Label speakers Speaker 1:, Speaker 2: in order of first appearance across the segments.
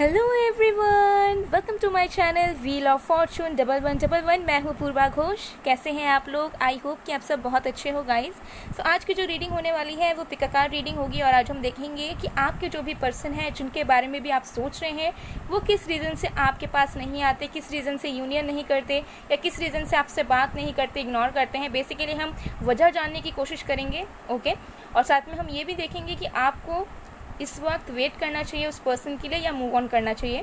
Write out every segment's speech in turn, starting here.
Speaker 1: Hello everyone, welcome to my channel wheel of fortune 1111। मैं हूँ पूर्वा घोष। कैसे हैं आप लोग? आई होप कि आप सब बहुत अच्छे हो गाइस। तो आज की जो रीडिंग होने वाली है वो पिक अ कार्ड रीडिंग होगी और आज हम देखेंगे कि आपके जो भी पर्सन हैं जिनके बारे में भी आप सोच रहे हैं वो किस रीज़न से आपके पास नहीं आते, किस रीज़न से यूनियन नहीं करते या किस रीज़न से आपसे बात नहीं करते, इग्नोर करते हैं। बेसिकली हम वजह जानने की कोशिश करेंगे, ओके। और साथ में हम ये भी देखेंगे कि आपको इस वक्त वेट करना चाहिए उस पर्सन के लिए या मूव ऑन करना चाहिए।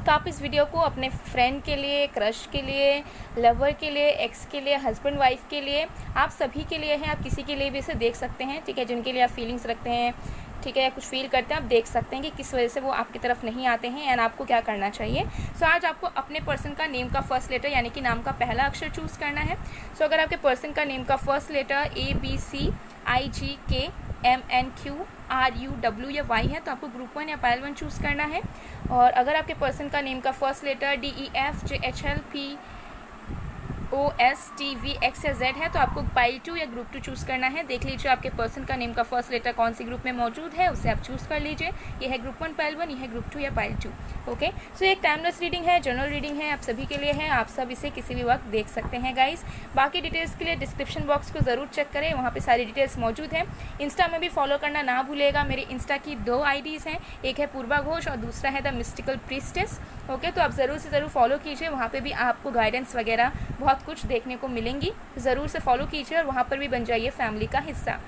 Speaker 1: तो आप इस वीडियो को अपने फ्रेंड के लिए, क्रश के लिए, लवर के लिए, एक्स के लिए, हस्बैंड वाइफ के लिए, आप सभी के लिए हैं। आप किसी के लिए भी इसे देख सकते हैं, ठीक है, जिनके लिए आप फीलिंग्स रखते हैं, ठीक है, या कुछ फील करते हैं। आप देख सकते हैं कि किस वजह से वो आपकी तरफ नहीं आते हैं एंड आपको क्या करना चाहिए। सो आज आपको अपने पर्सन का नेम का फर्स्ट लेटर यानी कि नाम का पहला अक्षर चूज़ करना है। सो अगर आपके पर्सन का नेम का फर्स्ट लेटर ABCIGKMNQRUW या Y है तो आपको ग्रुप 1 या पाइल 1 चूज़ करना है। और अगर आपके पर्सन का नेम का फर्स्ट लेटर DEFGHLPOSTVX या Z है तो आपको पाइल 2 या ग्रुप 2 चूज़ करना है। देख लीजिए आपके पर्सन का नेम का फर्स्ट लेटर कौन सी ग्रुप में मौजूद है, उसे आप चूज़ कर लीजिए। ये है ग्रुप 1 पाइल 1, ये है ग्रुप 2 या पाइल 2, ओके। सो एक टाइमलेस रीडिंग है, जनरल रीडिंग है, आप सभी के लिए है। आप सब इसे किसी भी वक्त देख सकते हैं गाइस। बाकी डिटेल्स के लिए डिस्क्रिप्शन बॉक्स को ज़रूर चेक करें, वहाँ पे सारी डिटेल्स मौजूद हैं। इंस्टा में भी फॉलो करना ना भूलिएगा। मेरी इंस्टा की 2 आईडीज़ हैं, एक है पूर्वा घोष और दूसरा है द मिस्टिकल प्रीस्टेस, ओके। तो आप ज़रूर से ज़रूर फॉलो कीजिए, वहाँ पे भी आपको गाइडेंस वगैरह बहुत कुछ देखने को मिलेंगी। ज़रूर से फॉलो कीजिए और वहाँ पर भी बन जाइए फैमिली का हिस्सा।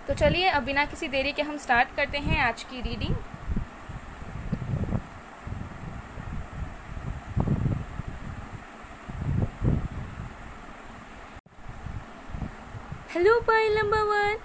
Speaker 1: तो चलिए अब बिना किसी देरी के हम स्टार्ट करते हैं आज की रीडिंग। Hello pile number 1।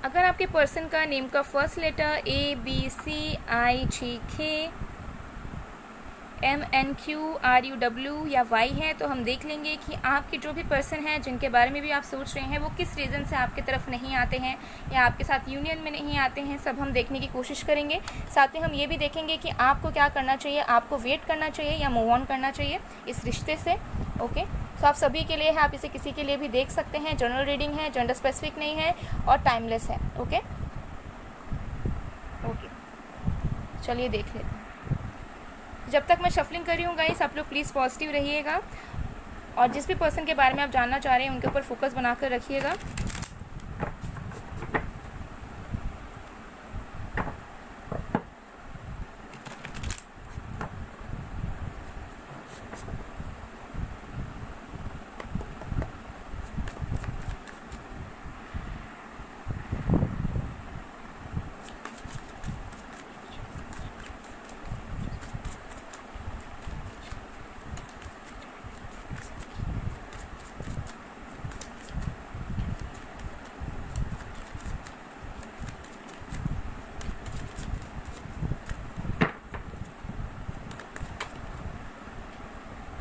Speaker 1: अगर आपके पर्सन का नेम का फर्स्ट लेटर ABCIGKMNQRUW या Y है तो हम देख लेंगे कि आपके जो भी पर्सन हैं जिनके बारे में भी आप सोच रहे हैं वो किस रीज़न से आपके तरफ नहीं आते हैं या आपके साथ यूनियन में नहीं आते हैं, सब हम देखने की कोशिश करेंगे। साथ में हम ये भी देखेंगे कि आपको क्या करना चाहिए, आपको वेट करना चाहिए या मूव ऑन करना चाहिए इस रिश्ते से, ओके। तो आप सभी के लिए है, आप इसे किसी के लिए भी देख सकते हैं। जनरल रीडिंग है, जेंडर स्पेसिफिक नहीं है और टाइमलेस है, ओके। चलिए देख लेते हैं। जब तक मैं शफलिंग कर रही हूँ गाइस, आप लोग प्लीज़ पॉजिटिव रहिएगा और जिस भी पर्सन के बारे में आप जानना चाह रहे हैं उनके ऊपर फोकस बनाकर रखिएगा।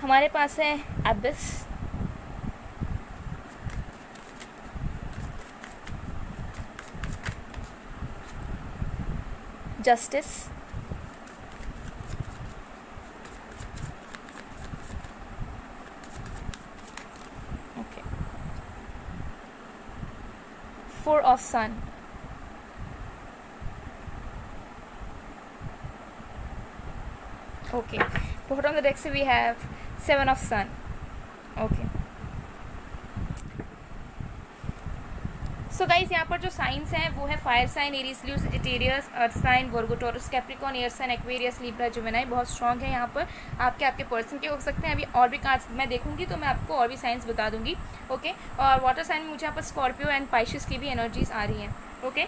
Speaker 1: हमारे पास है abyss, justice, okay, 4 of sun, okay. Bottom of the deck से we have 7 of sun, okay. So guys यहाँ पर जो साइंस हैं वो है fire sign, Aries, Leo, Sagittarius, earth sign, Virgo, Taurus, Capricorn, air sign, Aquarius, Libra, Gemini. बहुत strong है यहाँ पर। आपके पर्सन के हो सकते हैं। अभी और भी कार्ड्स मैं देखूंगी तो मैं आपको और भी साइंस बता दूंगी, ओके। और वाटर साइन में मुझे यहाँ पर स्कॉर्पियो एंड पाइशिस की भी एनर्जीज आ रही हैं, ओके।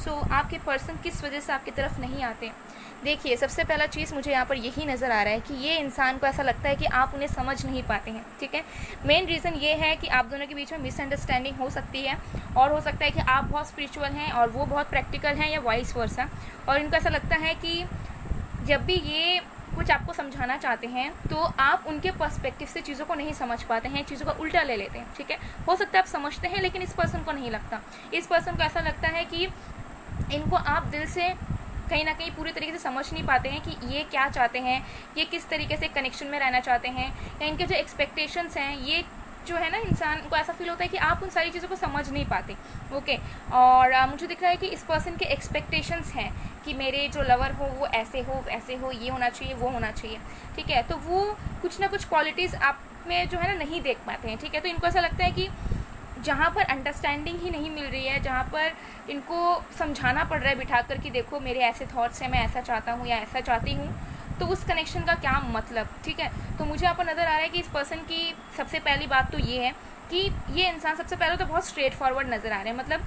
Speaker 1: सो आपके पर्सन किस वजह से आपकी तरफ नहीं आते? देखिए, सबसे पहला चीज़ मुझे यहाँ पर यही नज़र आ रहा है कि ये इंसान को ऐसा लगता है कि आप उन्हें समझ नहीं पाते हैं, ठीक है। मेन रीज़न ये है कि आप दोनों के बीच में मिसअंडरस्टैंडिंग हो सकती है और हो सकता है कि आप बहुत स्पिरिचुअल हैं और वो बहुत प्रैक्टिकल हैं या वाइस वर्सा। और इनको ऐसा लगता है कि जब भी ये कुछ आपको समझाना चाहते हैं तो आप उनके पर्सपेक्टिव से चीज़ों को नहीं समझ पाते हैं, चीज़ों का उल्टा ले लेते हैं, ठीक है। हो सकता है आप समझते हैं लेकिन इस पर्सन को नहीं लगता। इस पर्सन को ऐसा लगता है कि इनको आप दिल से कहीं ना कहीं पूरे तरीके से समझ नहीं पाते हैं कि ये क्या चाहते हैं, ये किस तरीके से कनेक्शन में रहना चाहते हैं, या इनके जो एक्सपेक्टेशंस हैं ये जो है ना इंसान को ऐसा फील होता है कि आप उन सारी चीज़ों को समझ नहीं पाते। ओके, और मुझे दिख रहा है कि इस पर्सन के एक्सपेक्टेशंस हैं कि मेरे जो लवर हो वो ऐसे हो वैसे हो, ये होना चाहिए वो होना चाहिए, ठीक है। तो वो कुछ ना कुछ क्वालिटीज़ आप में जो है ना नहीं देख पाते हैं, ठीक है। तो इनको ऐसा लगता है कि जहाँ पर अंडरस्टैंडिंग ही नहीं मिल रही है, जहाँ पर इनको समझाना पड़ रहा है बिठा कर कि देखो मेरे ऐसे थॉट्स हैं, मैं ऐसा चाहता हूँ या ऐसा चाहती हूँ, तो उस कनेक्शन का क्या मतलब, ठीक है। तो मुझे यहाँ पर नज़र आ रहा है कि इस पर्सन की सबसे पहली बात तो ये है कि ये इंसान सबसे पहले तो बहुत स्ट्रेट फॉरवर्ड नज़र आ रहे हैं। मतलब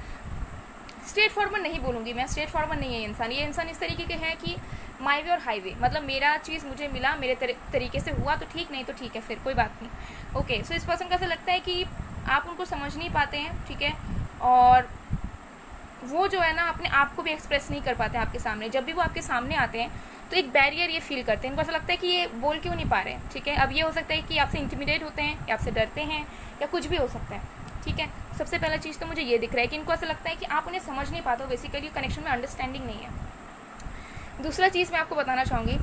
Speaker 1: स्ट्रेट फॉरवर्ड नहीं बोलूँगी मैं, स्ट्रेट फॉरवर्ड नहीं है ये इंसान इस तरीके के हैं कि माई वे और हाईवे, मतलब मेरा चीज़ मुझे मिला, मेरे तरीके से हुआ तो ठीक, नहीं तो ठीक है, फिर कोई बात नहीं। ओके, सो इस पर्सन का ऐसा लगता है कि आप उनको समझ नहीं पाते हैं, ठीक है। और वो जो है ना अपने आप को भी एक्सप्रेस नहीं कर पाते हैं आपके सामने। जब भी वो आपके सामने आते हैं तो एक बैरियर ये फील करते हैं, इनको ऐसा लगता है कि ये बोल क्यों नहीं पा रहे हैं, ठीक है। अब ये हो सकता है कि आपसे इंटिमिडेट होते हैं या आपसे डरते हैं या कुछ भी हो सकता है, ठीक है। सबसे पहला चीज़ तो मुझे ये दिख रहा है कि इनको ऐसा लगता है कि आप उन्हें समझ नहीं पाते हो, बेसिकली कनेक्शन में अंडरस्टैंडिंग नहीं है। दूसरा चीज़ मैं आपको बताना चाहूँगी,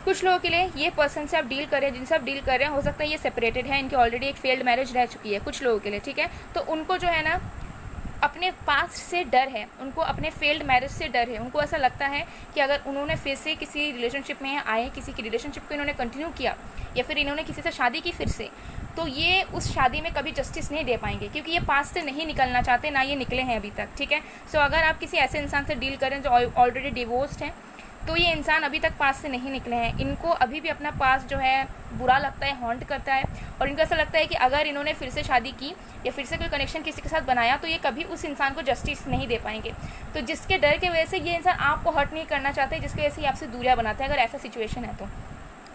Speaker 1: कुछ लोगों के लिए ये पर्सन से आप डील कर रहे हैं, जिनसे आप डील कर रहे हैं, हो सकता है ये सेपरेटेड है, इनकी ऑलरेडी एक फेल्ड मैरिज रह चुकी है कुछ लोगों के लिए, ठीक है। तो उनको जो है ना अपने पास्ट से डर है, उनको अपने फेल्ड मैरिज से डर है। उनको ऐसा लगता है कि अगर उन्होंने फिर से किसी रिलेशनशिप में आए, किसी की रिलेशनशिप को इन्होंने कंटिन्यू किया या फिर इन्होंने किसी से शादी की फिर से, तो ये उस शादी में कभी जस्टिस नहीं दे पाएंगे, क्योंकि ये पास्ट से नहीं निकलना चाहते, ना ये निकले हैं अभी तक, ठीक है। सो अगर आप किसी ऐसे इंसान से डील करें जो ऑलरेडी डिवोर्स्ड हैं, तो ये इंसान अभी तक पास से नहीं निकले हैं। इनको अभी भी अपना पास जो है बुरा लगता है, हॉन्ट करता है, और इनको ऐसा लगता है कि अगर इन्होंने फिर से शादी की या फिर से कोई कनेक्शन किसी के साथ बनाया तो ये कभी उस इंसान को जस्टिस नहीं दे पाएंगे। तो जिसके डर की वजह से ये इंसान आपको हर्ट नहीं करना चाहते, जिसकी वजह से ये आपसे दूरियां बनाते हैं, अगर ऐसा सिचुएशन है तो।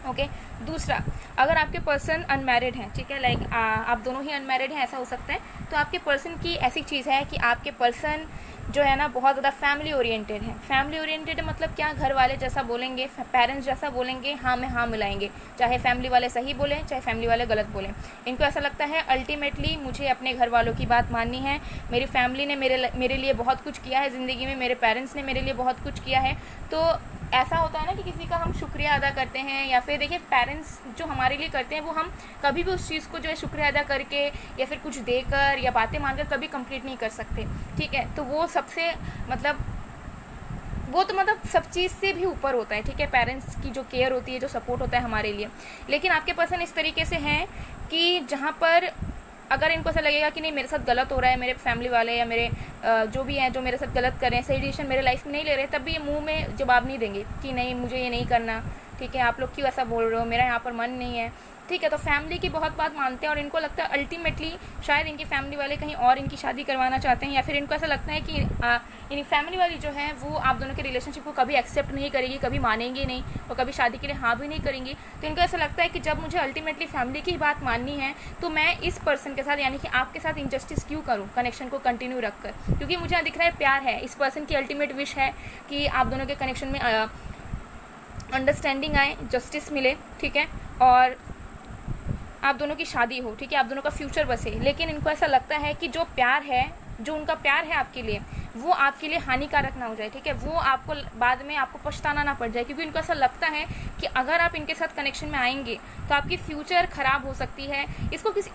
Speaker 1: ओके, दूसरा, अगर आपके पर्सन अनमैरिड हैं, ठीक है, लाइक आप दोनों ही अनमैरिड हैं, ऐसा हो सकता है, तो आपके पर्सन की ऐसी चीज़ है कि आपके पर्सन जो है ना बहुत ज़्यादा फैमिली ओरिएंटेड है। फैमिली ओरिएंटेड मतलब क्या, घर वाले जैसा बोलेंगे, पेरेंट्स जैसा बोलेंगे, हाँ में हाँ मिलाएंगे, चाहे फैमिली वाले सही बोलें चाहे फैमिली वाले गलत बोलें। इनको ऐसा लगता है अल्टीमेटली मुझे अपने घर वालों की बात माननी है, मेरी फैमिली ने मेरे लिए बहुत कुछ किया है ज़िंदगी में, मेरे पेरेंट्स ने मेरे लिए बहुत कुछ किया है। तो ऐसा होता है ना कि किसी का हम शुक्रिया अदा करते हैं, या फिर देखिए पेरेंट्स जो हमारे लिए करते हैं वो हम कभी भी उस चीज़ को जो है शुक्रिया अदा करके या फिर कुछ देकर या बातें मानकर कभी कंप्लीट नहीं कर सकते, ठीक है। तो वो सबसे मतलब वो तो मतलब सब चीज़ से भी ऊपर होता है, ठीक है। पेरेंट्स की जो केयर होती है, जो सपोर्ट होता है हमारे लिए। लेकिन आपके पर्सन इस तरीके से हैं कि जहाँ पर अगर इनको ऐसा लगेगा कि नहीं मेरे साथ गलत हो रहा है, मेरे फैमिली वाले या मेरे जो भी हैं जो मेरे साथ गलत कर रहे हैं, सही डिसीजन मेरे लाइफ में नहीं ले रहे, तब भी ये मुंह में जवाब नहीं देंगे कि नहीं मुझे ये नहीं करना, ठीक है, आप लोग क्यों ऐसा बोल रहे हो, मेरा यहाँ पर मन नहीं है, ठीक है। तो फैमिली की बहुत बात मानते हैं और इनको लगता है अल्टीमेटली शायद इनकी फैमिली वाले कहीं और इनकी शादी करवाना चाहते हैं, या फिर इनको ऐसा लगता है कि इनकी फैमिली वाली जो है वो आप दोनों के रिलेशनशिप को कभी एक्सेप्ट नहीं करेगी, कभी मानेंगे नहीं और कभी शादी के लिए हाँ भी नहीं करेंगी। तो इनको ऐसा लगता है कि जब मुझे अल्टीमेटली फैमिली की बात माननी है तो मैं इस पर्सन के साथ यानी कि आपके साथ इनजस्टिस क्यों करूँ कनेक्शन को कंटिन्यू रख कर, क्योंकि मुझे यहाँ दिख रहा है प्यार है। इस पर्सन की अल्टीमेट विश है कि आप दोनों के कनेक्शन में अंडरस्टैंडिंग आए, जस्टिस मिले, ठीक है, और आप दोनों की शादी हो, ठीक है, आप दोनों का फ्यूचर बसे। लेकिन इनको ऐसा लगता है कि जो प्यार है, जो उनका प्यार है आपके लिए, वो आपके लिए हानिकारक ना हो जाए, ठीक है, वो आपको बाद में आपको पछताना ना पड़ जाए, क्योंकि इनको ऐसा लगता है कि अगर आप इनके साथ कनेक्शन में आएंगे तो आपकी फ्यूचर ख़राब हो सकती है।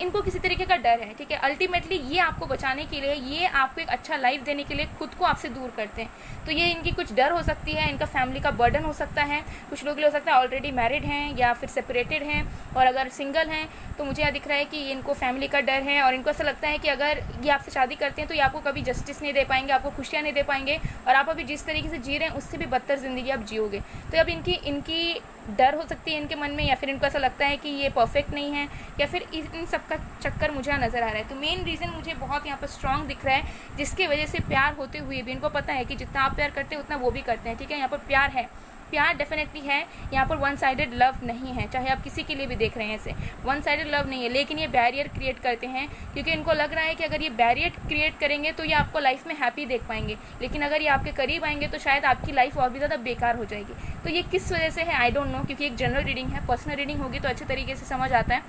Speaker 1: इनको किसी तरीके का डर है, ठीक है। अल्टीमेटली ये आपको बचाने के लिए, ये आपको एक अच्छा लाइफ देने के लिए खुद को आपसे दूर करते हैं। तो ये इनकी कुछ डर हो सकती है, इनका फैमिली का बर्डन हो सकता है, कुछ लोग हो सकता है ऑलरेडी मैरिड हैं या फिर सेपरेटेड हैं, और अगर सिंगल हैं तो मुझे यहाँ दिख रहा है कि इनको फैमिली का डर है और इनको ऐसा लगता है कि अगर ये आपसे शादी करते हैं तो ये आपको कभी जस्टिस नहीं दे पाएंगे, आपको खुशियाँ नहीं दे पाएंगे, और आप अभी जिस तरीके से जी रहे हैं उससे भी बदतर ज़िंदगी आप जियोगे। तो अब इनकी डर हो सकती है इनके मन में, या फिर इनको ऐसा लगता है कि ये परफेक्ट नहीं है, या फिर इन सब का चक्कर मुझे यहाँ नज़र आ रहा है। तो मेन रीज़न मुझे बहुत यहाँ पर स्ट्रॉन्ग दिख रहा है, जिसकी वजह से प्यार होते हुए भी इनको पता है कि जितना आप प्यार करते हैं उतना वो भी करते हैं, ठीक है। यहाँ पर प्यार है, प्यार डेफिनेटली है, यहाँ पर वन साइडेड लव नहीं है, चाहे आप किसी के लिए भी देख रहे हैं ऐसे वन साइडेड लव नहीं है। लेकिन ये बैरियर क्रिएट करते हैं क्योंकि इनको लग रहा है कि अगर ये बैरियर क्रिएट करेंगे तो ये आपको लाइफ में हैप्पी देख पाएंगे, लेकिन अगर ये आपके करीब आएंगे तो शायद आपकी लाइफ और भी ज़्यादा बेकार हो जाएगी। तो ये किस वजह से है आई डोंट नो, क्योंकि एक जनरल रीडिंग है, पर्सनल रीडिंग होगी तो अच्छे तरीके से समझ आता है,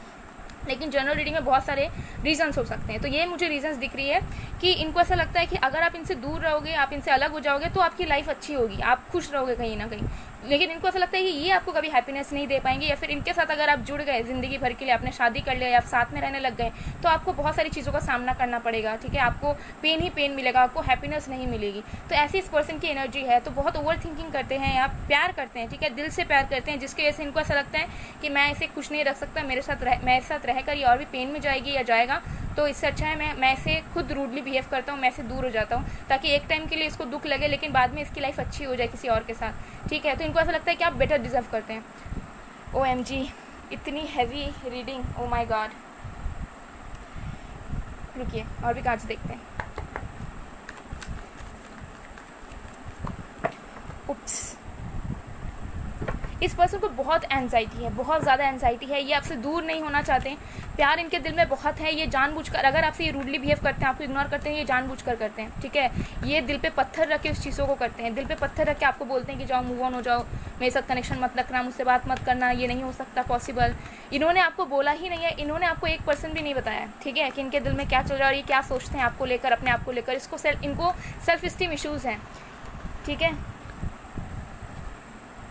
Speaker 1: लेकिन जनरल रीडिंग में बहुत सारे रीजंस हो सकते हैं। तो ये मुझे रीजंस दिख रही है कि इनको ऐसा लगता है कि अगर आप इनसे दूर रहोगे, आप इनसे अलग हो जाओगे तो आपकी लाइफ अच्छी होगी, आप खुश रहोगे कहीं ना कहीं। लेकिन इनको ऐसा लगता है कि ये आपको कभी हैप्पीनेस नहीं दे पाएंगे, या फिर इनके साथ अगर आप जुड़ गए ज़िंदगी भर के लिए, आपने शादी कर लिया या आप साथ में रहने लग गए, तो आपको बहुत सारी चीज़ों का सामना करना पड़ेगा, ठीक है। आपको पेन ही पेन मिलेगा, आपको हैप्पीनेस नहीं मिलेगी। तो ऐसी इस पर्सन की एनर्जी है। तो बहुत ओवर थिंकिंग करते हैं, या प्यार करते हैं, ठीक है, दिल से प्यार करते हैं, जिसकी वजह से इनको ऐसा लगता है कि मैं इसे खुश नहीं रख सकता, मेरे साथ रहकर ये और भी पेन में जाएगी या जाएगा, तो इससे अच्छा है मैं इसे खुद रूडली बिहेव करता हूँ, मैं इसे दूर हो जाता हूँ, ताकि एक टाइम के लिए इसको दुख लगे लेकिन बाद में इसकी लाइफ अच्छी हो जाए किसी और के साथ, ठीक है। तो इनको ऐसा लगता है कि आप बेटर डिजर्व करते हैं। OMG, इतनी heavy reading, oh my God. रुकिए और भी कार्ड्स देखते हैं। उप्स, इस पर्सन को बहुत एंजाइटी है, बहुत ज़्यादा एंजाइटी है। ये आपसे दूर नहीं होना चाहते हैं, प्यार इनके दिल में बहुत है। ये जानबूझकर, अगर आपसे ये रूडली बिहेव करते हैं, आपको इग्नोर करते हैं, ये जानबूझकर करते हैं, ठीक है। ये दिल पे पत्थर रख के उस चीज़ों को करते हैं, दिल पे पत्थर रख के आपको बोलते हैं कि जाओ, मूव ऑन हो जाओ, मेरे साथ कनेक्शन मत रखना, मुझसे बात मत करना, ये नहीं हो सकता पॉसिबल। इन्होंने आपको बोला ही नहीं है, इन्होंने आपको 1% भी नहीं बताया, ठीक है, कि इनके दिल में क्या चल रहा है और ये क्या सोचते हैं आपको लेकर, अपने आप को लेकर। इनको सेल्फ इस्टीम इशूज़ हैं, ठीक है।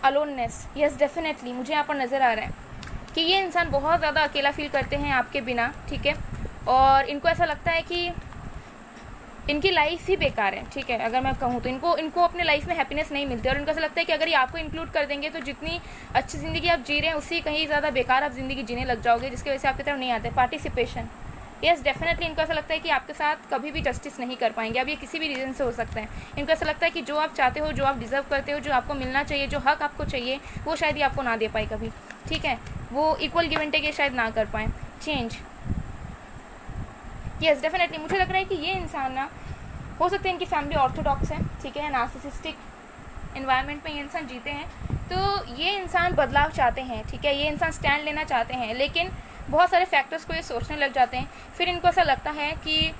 Speaker 1: अलोननेस, यस डेफिनेटली मुझे यहाँ पर नज़र आ रहा है कि ये इंसान बहुत ज़्यादा अकेला फील करते हैं आपके बिना, ठीक है। और इनको ऐसा लगता है कि इनकी लाइफ ही बेकार है, ठीक है। अगर मैं कहूँ तो इनको अपने लाइफ में हैप्पीनेस नहीं मिलती, और इनको ऐसा लगता है कि अगर ये आपको इंक्लूड कर देंगे तो जितनी अच्छी ज़िंदगी आप जी रहे हैं उससे कहीं ज़्यादा बेकार आप ज़िंदगी जीने लग जाओगे, जिसकी वजह से आपकी तरफ नहीं आते। पार्टिसिपेशन, यस डेफिनेटली इनको ऐसा लगता है कि आपके साथ कभी भी जस्टिस नहीं कर पाएंगे। अब ये किसी भी रीज़न से हो सकता है। इनको ऐसा लगता है कि जो आप चाहते हो, जो आप डिज़र्व करते हो, जो आपको मिलना चाहिए, जो हक आपको चाहिए, वो शायद ही आपको ना दे पाए कभी, ठीक है। वो इक्वल गिव एंड टेक शायद ना कर पाएँ। चेंज, यस डेफिनेटली मुझे लग रहा है कि ये इंसान ना, हो सकता है इनकी फैमिली ऑर्थोडॉक्स है, ठीक है, नार्सिसिस्टिक इन्वायरमेंट में ये इंसान जीते हैं। तो ये इंसान बदलाव चाहते हैं, ठीक है, ये इंसान स्टैंड लेना चाहते हैं, लेकिन बहुत सारे फैक्टर्स को ये सोचने लग जाते हैं। फिर इनको ऐसा लगता है कि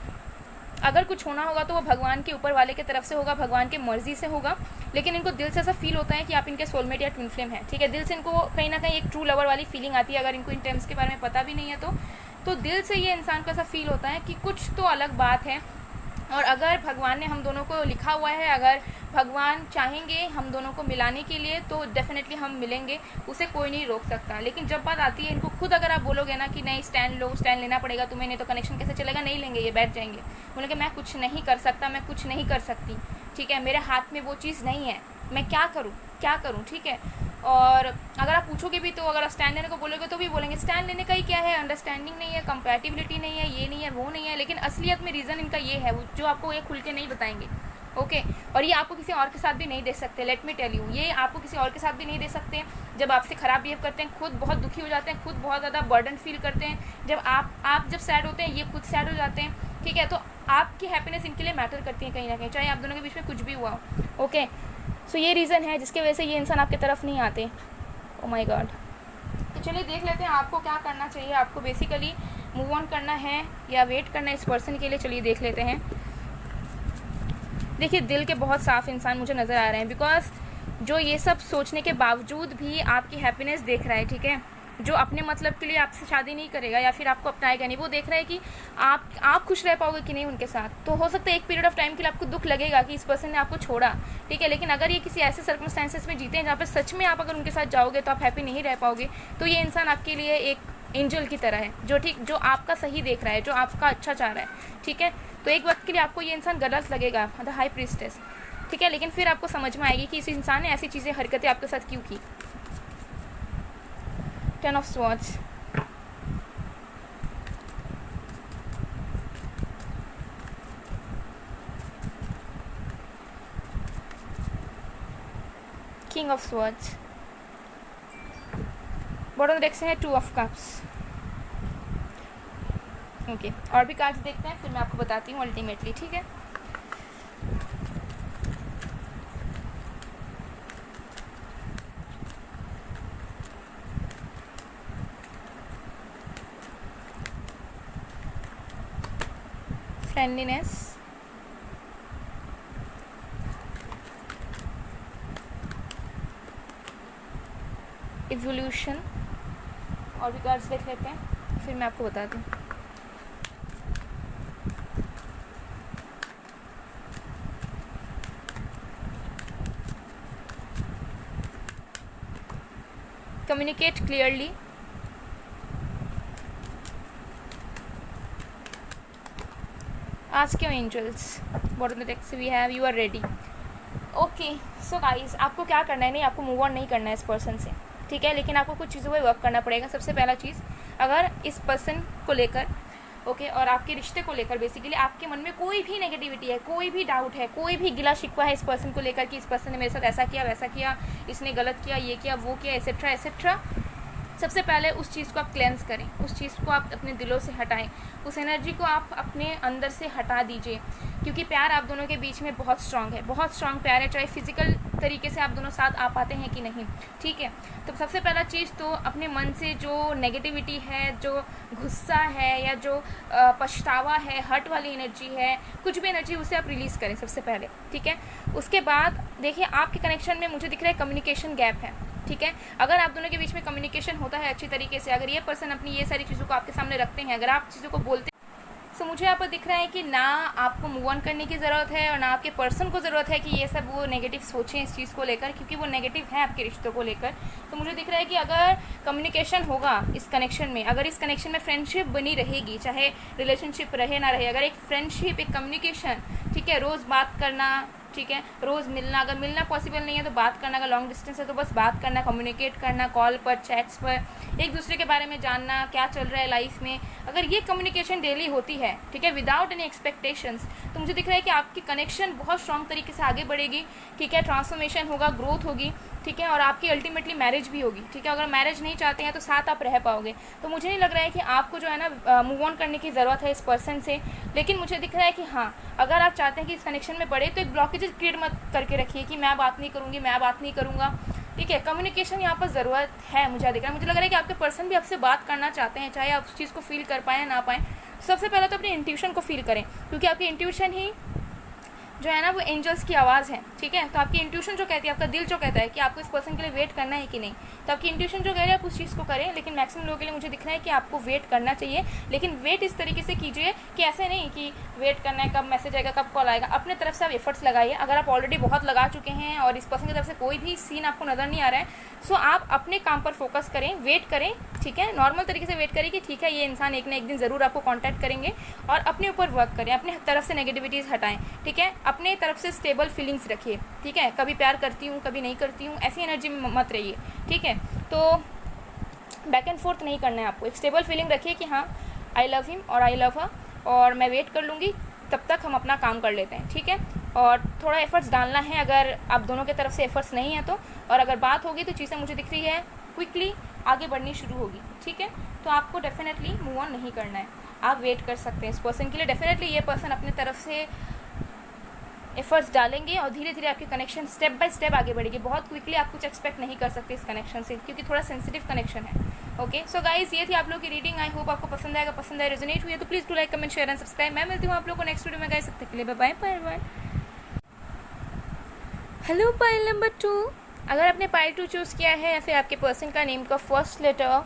Speaker 1: अगर कुछ होना होगा तो वो भगवान के ऊपर वाले की तरफ से होगा, भगवान की मर्ज़ी से होगा। लेकिन इनको दिल से ऐसा फील होता है कि आप इनके सोलमेट या ट्विन फ्लेम हैं, ठीक है। दिल से इनको कहीं ना कहीं एक ट्रू लवर वाली फीलिंग आती है, अगर इनको इन टर्म्स के बारे में पता भी नहीं है तो दिल से ये इंसान को ऐसा फील होता है कि कुछ तो अलग बात है। और अगर भगवान ने हम दोनों को लिखा हुआ है, अगर भगवान चाहेंगे हम दोनों को मिलाने के लिए, तो डेफिनेटली हम मिलेंगे, उसे कोई नहीं रोक सकता। लेकिन जब बात आती है इनको खुद, अगर आप बोलोगे ना कि नहीं स्टैंड लो, स्टैंड लेना पड़ेगा तुम्हें, नहीं तो कनेक्शन कैसे चलेगा, नहीं लेंगे, ये बैठ जाएंगे, बोलेंगे मैं कुछ नहीं कर सकता, मैं कुछ नहीं कर सकती, ठीक है, मेरे हाथ में वो चीज़ नहीं है, मैं क्या करूँ, ठीक है। और अगर आप पूछोगे भी तो, अगर आप स्टैंड लेने को बोलोगे तो भी बोलेंगे स्टैंड लेने का ही क्या है, अंडरस्टैंडिंग नहीं है, कंपैटिबिलिटी नहीं है, ये नहीं है, वो नहीं है। लेकिन असलियत में रीज़न इनका ये है, जो आपको ये खुल के नहीं बताएंगे, ओके। और ये आपको किसी और के साथ भी नहीं दे सकते, लेट मी टेल यू, ये आपको किसी और के साथ भी नहीं दे सकते। जब आपसे ख़राब बिहेव करते हैं, खुद बहुत दुखी हो जाते हैं, खुद बहुत ज़्यादा बर्डन फील करते हैं। जब आप जब सैड होते हैं, ये खुद सैड हो जाते हैं, ठीक है। तो आपकी हैप्पीनेस इनके लिए मैटर करती है कहीं ना कहीं, चाहे आप दोनों के बीच में कुछ भी हुआ हो, ओके। सो ये रीज़न है जिसकी वजह से ये इंसान आपकी तरफ नहीं आते। Oh my God. तो चलिए देख लेते हैं आपको क्या करना चाहिए। आपको बेसिकली मूव ऑन करना है या वेट करना है इस पर्सन के लिए, चलिए देख लेते हैं। देखिए दिल के बहुत साफ इंसान मुझे नज़र आ रहे हैं, बिकॉज जो ये सब सोचने के बावजूद भी आपकी हैप्पीनेस देख रहा है, ठीक है, जो अपने मतलब के लिए आपसे शादी नहीं करेगा या फिर आपको अपनाएगा नहीं, वो देख रहा है कि आप खुश रह पाओगे कि नहीं उनके साथ। तो हो सकता है एक पीरियड ऑफ टाइम के लिए आपको दुख लगेगा कि इस पर्सन ने आपको छोड़ा, ठीक है। लेकिन अगर ये किसी ऐसे सर्कमस्टेंसेस में जीते हैं जहाँ पर सच में आप अगर उनके साथ जाओगे तो आप हैप्पी नहीं रह पाओगे, तो ये इंसान आपके लिए एक एंजल की तरह है, जो आपका सही देख रहा है, जो आपका अच्छा चाह रहा है, ठीक है। तो एक वक्त के लिए आपको ये इंसान गलत लगेगा, द हाई प्रीस्टेस, ठीक है, लेकिन फिर आपको समझ में आएगी कि इस इंसान ने ऐसी चीज़ें, हरकतें आपके साथ क्यों की। 10 of Swords, King of Swords, bottom deck से है 2 of Cups, ओके। और भी कार्ड्स देखते हैं फिर मैं आपको बताती हूँ अल्टीमेटली, ठीक है। फ्रेंडलीनेस, इवोल्यूशन, और भी कार्ड्स देख लेते हैं फिर मैं आपको बताती हूँ। Communicate clearly, ask your angels what are the text we have, you are ready. Okay so guys, आपको क्या करना है, नहीं आपको मूव ऑन नहीं करना है इस पर्सन से, ठीक है, लेकिन आपको कुछ चीज़ों पर वर्क करना पड़ेगा। सबसे पहला चीज़, अगर इस पर्सन को लेकर ओके और आपके रिश्ते को लेकर बेसिकली आपके मन में कोई भी नेगेटिविटी है, कोई भी डाउट है, कोई भी गिला शिकवा है इस पर्सन को लेकर कि इस पर्सन ने मेरे साथ ऐसा किया, वैसा किया, इसने गलत किया, ये किया, वो किया, एसेट्रा एसेट्रा, सबसे पहले उस चीज़ को आप क्लेंस करें, उस चीज़ को आप अपने दिलों से हटाएं, उस एनर्जी को आप अपने अंदर से हटा दीजिए, क्योंकि प्यार आप दोनों के बीच में बहुत स्ट्रांग है, बहुत स्ट्रांग प्यार है, चाहे फिजिकल तरीके से आप दोनों साथ आ पाते हैं कि नहीं, ठीक है। तो सबसे पहला चीज़ तो अपने मन से जो नेगेटिविटी है, जो गुस्सा है या जो पछतावा है, हर्ट वाली एनर्जी है, कुछ भी एनर्जी, उसे आप रिलीज़ करें सबसे पहले, ठीक है। उसके बाद देखिए आपके कनेक्शन में मुझे दिख रहा है कम्युनिकेशन गैप है, ठीक है। अगर आप दोनों के बीच में कम्युनिकेशन होता है अच्छी तरीके से, अगर ये पर्सन अपनी ये सारी चीज़ों को आपके सामने रखते हैं, अगर आप चीज़ों को बोलते हैं, तो मुझे यहाँ पर दिख रहा है कि ना आपको मूव ऑन करने की ज़रूरत है और ना आपके पर्सन को ज़रूरत है कि ये सब वो नेगेटिव सोचें इस चीज़ को लेकर, क्योंकि वो नेगेटिव है आपके रिश्तों को लेकर। तो मुझे दिख रहा है कि अगर कम्युनिकेशन होगा इस कनेक्शन में, अगर इस कनेक्शन में फ्रेंडशिप बनी रहेगी, चाहे रिलेशनशिप रहे ना रहे, अगर एक फ्रेंडशिप, एक कम्युनिकेशन, ठीक है, रोज़ बात करना, ठीक है, रोज़ मिलना, अगर मिलना पॉसिबल नहीं है तो बात करना, अगर लॉन्ग डिस्टेंस है तो बस बात करना, कम्युनिकेट करना, कॉल पर, चैट्स पर, एक दूसरे के बारे में जानना, क्या चल रहा है लाइफ में, अगर ये कम्युनिकेशन डेली होती है, ठीक है, विदाउट एनी एक्सपेक्टेशंस, तो मुझे दिख रहा है कि आपकी कनेक्शन बहुत स्ट्रॉन्ग तरीके से आगे बढ़ेगी, ठीक है, ट्रांसफॉर्मेशन होगा, ग्रोथ होगी, ठीक है, और आपकी अल्टीमेटली मैरिज भी होगी, ठीक है। अगर मैरिज नहीं चाहते हैं तो साथ आप रह पाओगे। तो मुझे नहीं लग रहा है कि आपको जो है ना मूव ऑन करने की ज़रूरत है इस पर्सन से, लेकिन मुझे दिख रहा है कि हाँ, अगर आप चाहते हैं कि इस कनेक्शन में पड़े तो एक ब्लॉकेजेस क्रिएट मत करके रखिए कि मैं बात नहीं करूँगी, मैं बात नहीं करूँगा, ठीक है। कम्युनिकेशन यहाँ पर ज़रूरत है, मुझे दिख रहा है, मुझे लग रहा है कि आपके पर्सन भी आपसे बात करना चाहते हैं, चाहे आप उस चीज़ को फील कर पाएँ या ना पाएँ। सबसे पहले तो अपने इंट्यूशन को फील करें, क्योंकि आपकी इंट्यूशन ही जो है ना वो एंजल्स की आवाज़ है, ठीक है। तो आपकी इंट्यूशन जो कहती है, आपका दिल जो कहता है कि आपको इस पर्सन के लिए वेट करना है कि नहीं, तो आपकी इंट्यूशन जो कह रही है आप उस चीज़ को करें। लेकिन मैक्सिमम लोगों के लिए मुझे दिख रहा है कि आपको वेट करना चाहिए, लेकिन वेट इस तरीके से कीजिए कि ऐसे नहीं कि वेट करना है कब मैसेज आएगा, कब कॉल आएगा। अपने तरफ से आप एफर्ट्स लगाइए। अगर आप ऑलरेडी बहुत लगा चुके हैं और इस पर्सन की तरफ से कोई भी सीन आपको नज़र नहीं आ रहा है, सो आप अपने काम पर फोकस करें, वेट करें, ठीक है। नॉर्मल तरीके से वेट करें कि ठीक है ये इंसान एक ना एक दिन ज़रूर आपको कॉन्टैक्ट करेंगे, और अपने ऊपर वर्क करें, अपने तरफ से नेगेटिविटीज़ हटाएं, ठीक है। अपने तरफ से स्टेबल फीलिंग्स रखिए, ठीक है। कभी प्यार करती हूँ, कभी नहीं करती हूँ, ऐसी एनर्जी में मत रहिए, ठीक है। तो बैक एंड फोर्थ नहीं करना है आपको, एक स्टेबल फीलिंग रखिए कि हाँ आई लव हिम और आई लव हर, और मैं वेट कर लूँगी, तब तक हम अपना काम कर लेते हैं, ठीक है। और थोड़ा एफर्ट्स डालना है अगर आप दोनों की तरफ से एफर्ट्स नहीं है तो, और अगर बात होगी तो चीज़ें मुझे दिख रही है क्विकली आगे बढ़नी शुरू होगी, ठीक है। तो आपको डेफिनेटली मूव ऑन नहीं करना है, आप वेट कर सकते हैं इस पर्सन के लिए। डेफिनेटली ये पर्सन अपने तरफ से एफर्ट्स डालेंगे और धीरे धीरे आपकी कनेक्शन स्टेप बाय स्टेप आगे बढ़ेगी। बहुत क्विकली आप कुछ एक्सपेक्ट नहीं कर सकते इस कनेक्शन से, क्योंकि थोड़ा सेंसिटिव कनेक्शन है। ओके सो गाइस, ये थी आप लोगों की रीडिंग। आई होप आपको पसंद आएगा, पसंद आए, रेजोनेट हुई है तो please do like, comment, share and subscribe. मैं मिलती हूँ आप लोगों को नेक्स्ट वीडियो में गाइस, तब तक के लिए bye bye. Hello pile number 2, अगर आपने पाइल 2 चूज़ किया है या फिर आपके पर्सन का नेम का फर्स्ट लेटर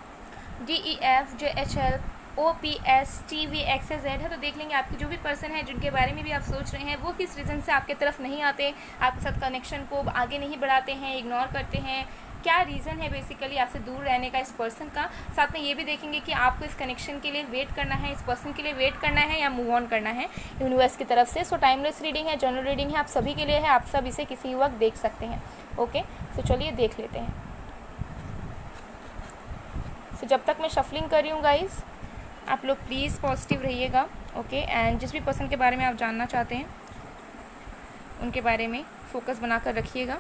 Speaker 1: DEFJHL OPSTVXZ है, तो देख लेंगे आपके जो भी पर्सन है जिनके बारे में भी आप सोच रहे हैं वो किस रीज़न से आपके तरफ नहीं आते, आपके साथ कनेक्शन को आगे नहीं बढ़ाते हैं, इग्नोर करते हैं, क्या रीज़न है बेसिकली आपसे दूर रहने का इस पर्सन का। साथ में ये भी देखेंगे कि आपको इस कनेक्शन के लिए वेट करना है, इस पर्सन के लिए वेट करना है या मूव ऑन करना है यूनिवर्स की तरफ से। सो टाइमलेस रीडिंग है, जनरल रीडिंग है, आप सभी के लिए है, आप सब इसे किसी वक्त देख सकते हैं। ओके सो चलिए देख लेते हैं। सो जब तक मैं शफलिंग कर रही हूँ गाइज, आप लोग प्लीज़ पॉजिटिव रहिएगा, ओके। एंड जिस भी पर्सन के बारे में आप जानना चाहते हैं उनके बारे में फोकस बनाकर रखिएगा।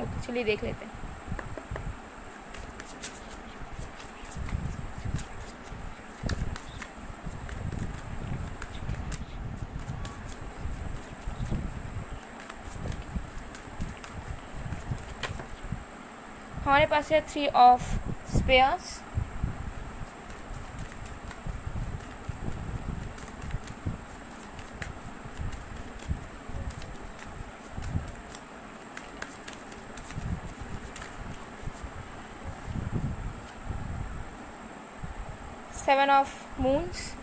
Speaker 1: ओके चलिए देख लेते हैं। हमारे पास है 3 of spares, Seven of Moons,